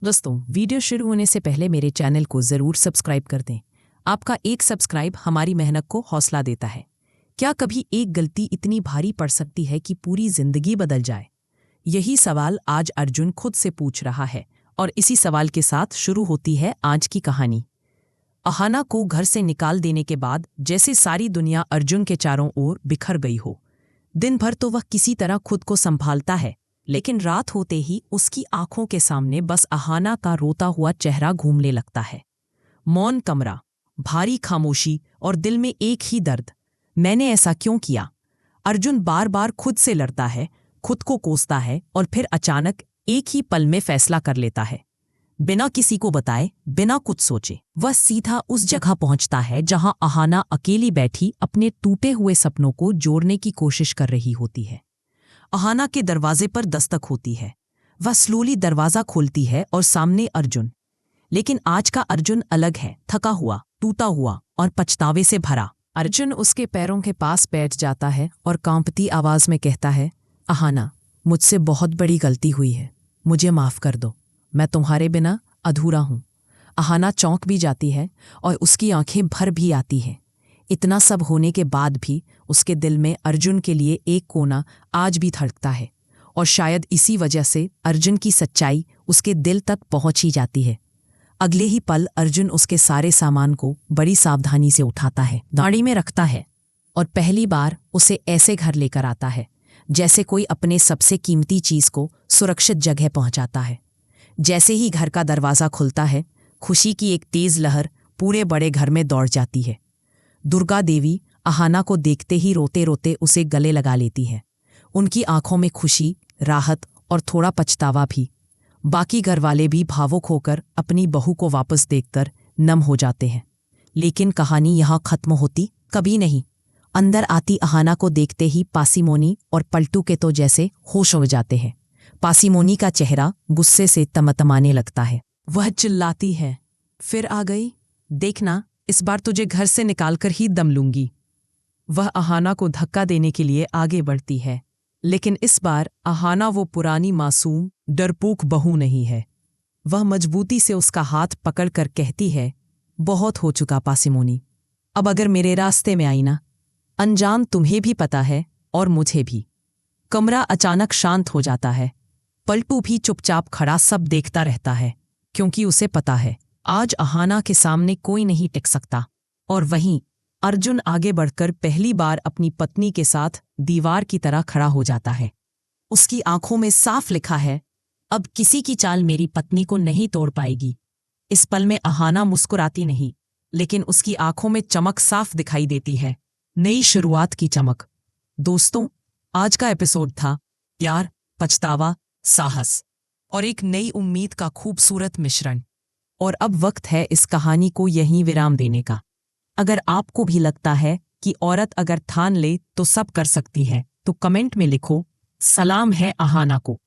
दोस्तों, वीडियो शुरू होने से पहले मेरे चैनल को ज़रूर सब्सक्राइब कर दें। आपका एक सब्सक्राइब हमारी मेहनत को हौसला देता है। क्या कभी एक गलती इतनी भारी पड़ सकती है कि पूरी जिंदगी बदल जाए? यही सवाल आज अर्जुन खुद से पूछ रहा है और इसी सवाल के साथ शुरू होती है आज की कहानी। अहाना को घर से निकाल देने के बाद जैसे सारी दुनिया अर्जुन के चारों ओर बिखर गई हो। दिन भर तो वह किसी तरह खुद को संभालता है, लेकिन रात होते ही उसकी आंखों के सामने बस अहाना का रोता हुआ चेहरा घूमने लगता है। मौन कमरा, भारी खामोशी और दिल में एक ही दर्द, मैंने ऐसा क्यों किया? अर्जुन बार बार खुद से लड़ता है, खुद को कोसता है और फिर अचानक एक ही पल में फैसला कर लेता है। बिना किसी को बताए, बिना कुछ सोचे वह सीधा उस जगह पहुंचता है जहां अहाना अकेली बैठी अपने टूटे हुए सपनों को जोड़ने की कोशिश कर रही होती है। अहाना के दरवाजे पर दस्तक होती है। वह स्लोली दरवाजा खोलती है और सामने अर्जुन। लेकिन आज का अर्जुन अलग है, थका हुआ, टूटा हुआ और पछतावे से भरा। अर्जुन उसके पैरों के पास बैठ जाता है और कांपती आवाज में कहता है, अहाना, मुझसे बहुत बड़ी गलती हुई है, मुझे माफ कर दो, मैं तुम्हारे बिना अधूरा हूं। अहाना चौंक भी जाती है और उसकी आंखें भर भी आती हैं। इतना सब होने के बाद भी उसके दिल में अर्जुन के लिए एक कोना आज भी धड़कता है, और शायद इसी वजह से अर्जुन की सच्चाई उसके दिल तक पहुंच ही जाती है। अगले ही पल अर्जुन उसके सारे सामान को बड़ी सावधानी से उठाता है, गाड़ी में रखता है और पहली बार उसे ऐसे घर लेकर आता है जैसे कोई अपने सबसे कीमती चीज को सुरक्षित जगह पहुंचाता है। जैसे ही घर का दरवाज़ा खुलता है, खुशी की एक तेज लहर पूरे बड़े घर में दौड़ जाती है। दुर्गा देवी अहाना को देखते ही रोते रोते उसे गले लगा लेती है। उनकी आंखों में खुशी, राहत और थोड़ा पछतावा भी। बाकी घरवाले भी भावुक होकर अपनी बहू को वापस देखकर नम हो जाते हैं। लेकिन कहानी यहाँ खत्म होती कभी नहीं। अंदर आती अहाना को देखते ही पासीमोनी और पलटू के तो जैसे होश हो जाते हैं। पासीमोनी का चेहरा गुस्से से तमतमाने लगता है। वह चिल्लाती है, फिर आ गई? देखना, इस बार तुझे घर से निकालकर ही दम लूंगी। वह अहाना को धक्का देने के लिए आगे बढ़ती है, लेकिन इस बार अहाना वो पुरानी मासूम डरपोक बहू नहीं है। वह मजबूती से उसका हाथ पकड़कर कहती है, बहुत हो चुका पासीमोनी, अब अगर मेरे रास्ते में आई ना, अनजान तुम्हें भी पता है और मुझे भी। कमरा अचानक शांत हो जाता है। पलटू भी चुपचाप खड़ा सब देखता रहता है, क्योंकि उसे पता है आज अहाना के सामने कोई नहीं टिक सकता। और वहीं अर्जुन आगे बढ़कर पहली बार अपनी पत्नी के साथ दीवार की तरह खड़ा हो जाता है। उसकी आंखों में साफ लिखा है, अब किसी की चाल मेरी पत्नी को नहीं तोड़ पाएगी। इस पल में अहाना मुस्कुराती नहीं, लेकिन उसकी आंखों में चमक साफ दिखाई देती है, नई शुरुआत की चमक। दोस्तों, आज का एपिसोड था प्यार, पछतावा, साहस और एक नई उम्मीद का खूबसूरत मिश्रण। और अब वक्त है इस कहानी को यहीं विराम देने का। अगर आपको भी लगता है कि औरत अगर ठान ले तो सब कर सकती है, तो कमेंट में लिखो, सलाम है अहाना को।